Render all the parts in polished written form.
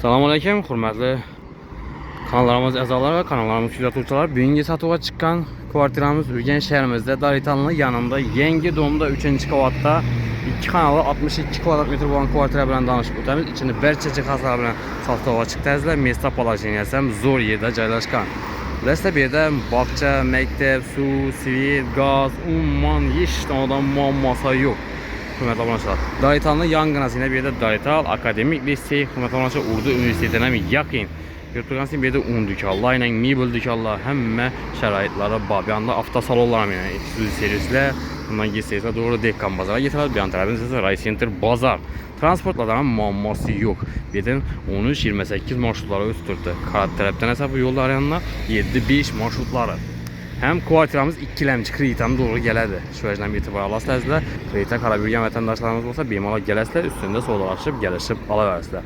Selamünaleyküm, hürmetli kanallarımız əzaları ve kanallarımız kuzatuvchilar. Bugungi sotuvga chiqqan kvartiramiz Urgen shahrimizda Daritanlı yanında Yangi domda 3-chi qavatda 2 xonali 62 kvadrat metr bo'lgan kvartira bilan tanishib o'tamiz. İçini barcha jihozlar bilan sotuvga chiqdingizlar. Место положенияsi ham zo'r yerda joylashgan. Bilasizlar, bu yerda bog'cha, maktab, suv, svet, gaz, umuman hech qanday muammosi yo'q. Hürmetli obunachilar, Daritanlı yangınasıyla bir de Darital Akademik Lisey, hürmetli obunachilar, Urdu Üniversitesi'ne yakın. Yurtluğansın bir de un dükallar, ile mebel dükallar, hemme şəraitləri var. Bir anda avtosalonlar, yani ekskluziv servisler. Bundan geçseyizler doğru Dekkan bazara getirir. Bir anda tarafınızda Ray Center bazar. Transportlardan muamması yok. Birden 13-28 marşrutları üstürdü. Karat taraftan hesabı yollar yanına 7-5 marşrutları. Hem kuartiramız ikilemci kreditam doğru geledi. Şu yüzden bir itibar alasınızlar. Kredita karabürgen vatandaşlarımız olsa bemal'a gelesizler, üstünde sorulaşıp gelişip alıversizler.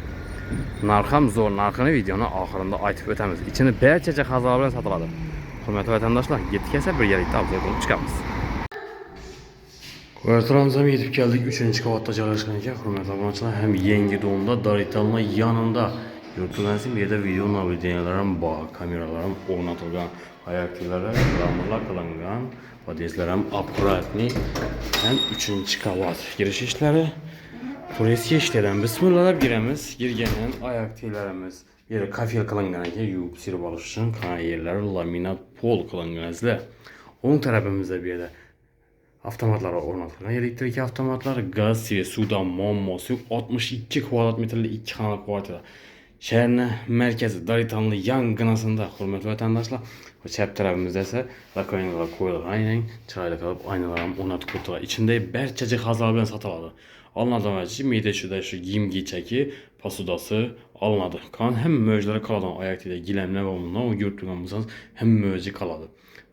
Narxam zor, narxını videonun axırında aytib ötəmiz. İçini barcha jihozlar bilan sotiladi. Hurmatli vatandaşlar, yetkazsa bir yerlikdə obzor qilib chiqamiz. Kvartiramıza yetib keldik. 3-chi qavatda joylashgan ekan. Hurmatli obunachilar, ham yangi domda Daritalni yanında yurtlansın bir yerda video navigatsiyalarim bor, kameralarim o'rnatilgan, ayaklarga ramlar qilingan, podyezdlarim akkuratni. Ham 3-chi qavat girish ishlari Turistga işleden bismillah giremiz. Girgenin ayak tiylerimiz yeri kafel kılıngan ki yuvup sirip alış için kana yerleri laminat pol kılıngan izle. Onun tarafımızda bir yerde avtomatlara ornatılgan elektrik avtomatlar, gaz ve sudan muammosu 62 kvadrat metreli 2 xonali kvartira. Şehrin merkezi Daritanlı yangınasında hürmetli vatandaşlar. O çap tarafımızda ise rakoynalar koyulur. Aynen çırayla kalıp aynalarım ornatıp kurtular. İçinde barcha jihozlar bilan sotiladi. Alınadan önce mideşide şu giyim giyçeki pasudası alınadı. Kan hem möcülere kaladan ayak ile gilemle ve onunla o yurtluğumuzdan hem möcü kaladı.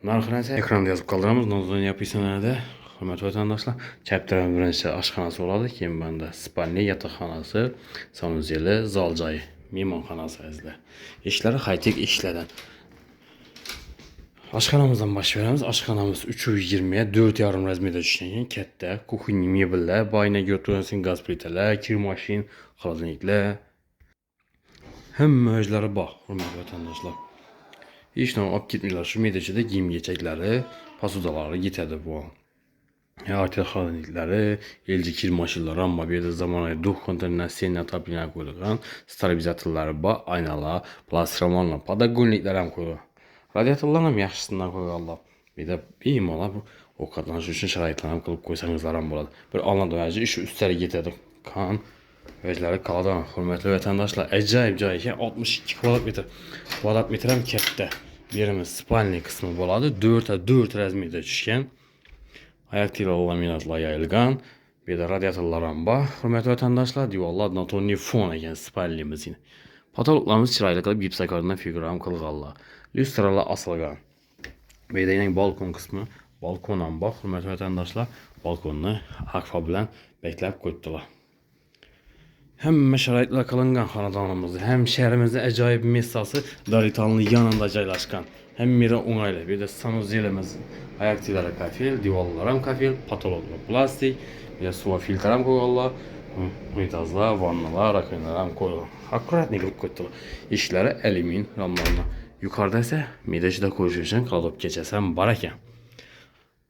Narxına ise ekranda yazıp kaldırımız. Nazdan yapıysan nerede? Hürmetli vatandaşlar. Çaptarın birinci aşxanası oladı. Kim bende spalni yatakxanası, sanuzeli, zalcayı, mehmonxanası izle. İşleri haytek işleden. Aşxanamızdan baş veremiz. Aşxanamız 320'ye 4,5 razmede düşen katta kuxinni mebellər, bayına götürülsün gaz plitalar, kir maşin, xaladeniklər. Hem möcləri bax, hürmetli vatandaşlar. Heç nə olub getmirlər. Şu medəçədə giyim geçəkləri, pasudaları getədi bu. Artıq xaladenikləri, elci kir maşinlər, amma bir də zamanı duh konteynerlər, senlə tapinə qoyulğan, stabilizatorları bax, aynalar, plastromanla, padagonliklər həm qoyulur. Radiatorlarla yaxşısından qoyurlar. Bir də beyim ola bu o qatlanış üçün şəraitlərini qılıb qoysanızlar ham болады. Bir anladım əzi iş üstəri getədik. Kan özləri qaladan hürmetli vətəndaşlar. Əcayib cay ki 62 kvadrat metr hem katta. Yerimiz spalni qismi болады. 4-4 razmerdə düşkən. Ayaq tiylə laminatla yayılgan. Bir də radiatorlar ham var. Hürmetli vətəndaşlar, diyorlar natonni fon ekan spalnimiz yine. Patologlarımız çırayla qılıb gipsakardından figuram qılğanlar. Lüstralar asılgan. Bir də yine balkon kısmı. Balkondan bax, hürmetli vətəndaşlar, balkonunu akfa bilan bəkləyib qoydular. Həmmə şəraitlər qılıngan xanadanımızda, həm şəhərimizdə əcayib mesası Daritanlı yanında joylashgan. Hem mira onaylı. Bir də sanuzelimiz, ayaq tiyləri kafel, divarlar kafel, patologlar plastik, bir də suva filtram qoyurlar, unitazlar, vannalar, rakonlar qoyurlar. Akkuratni qılıb qoydular. İşləri alümin ramlarına. Yukarıda ise mideşide koyucu için kalıp geçesem var ekan.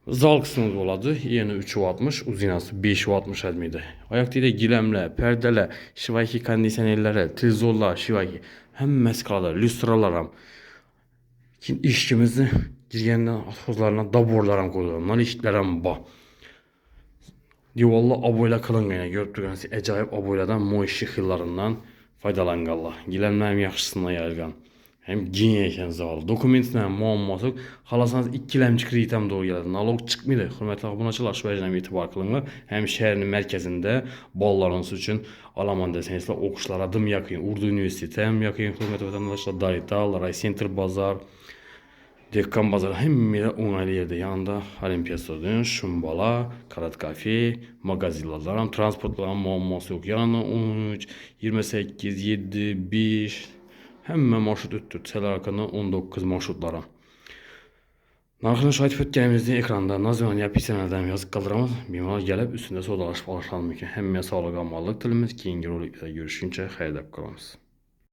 Zal kısmımız oladı. Yeni 3,60, uzinası 5,60 admide. Ayakta da gilemler, perdeler, şivaki kondisyonerleri, trizollar, şivaki hem meskalar, lüstralar ham. İşçimizi girgenden atfozlarına daborlar ham koydular. Bunlar işçiler ham var. Divarlar aboyla kılıngan. Görüp durgansiz acayip aboylardan moiş yıllarından faydalanganlar. Gilemler hem yaxşısından yayılgan. Hem geniş ekan zal. Dokumentlə muamması yox. Xalasanız ikilemci kreditam doğru gəldi. Nalog çıxmıydı. Hürmetli obunachilar, şu vəcdən etibar qılınlar. Hem şəhərin mərkəzində ballarınız üçün alaman desənizlə oxuşlara dım yakın. Urdu Üniversitesi hem yakın. Hürmetli vatandaşlar, Darital, Ray Center bazar, Dekkan bazar hem mire onaylı yerde. Yanında Olimpiya stadionu, Şumbala, Karat kafe, magazinlar, transportların muamması yox. Yanında 13, 28, 7, 5 Həmmə marşrut ötdür. Çələr arqadan 19 marşrutlara. Narxını şahit ötgənimizdə ekranda Nazvan yapısınlardan yazıb qaldırmamız. Bemal gəlib üstündə sodalaşıb alışalım ki, həmmə sağlıq amalıq dilimiz. Keyingi rolikdə görüşüncə xeyirdə qalımız.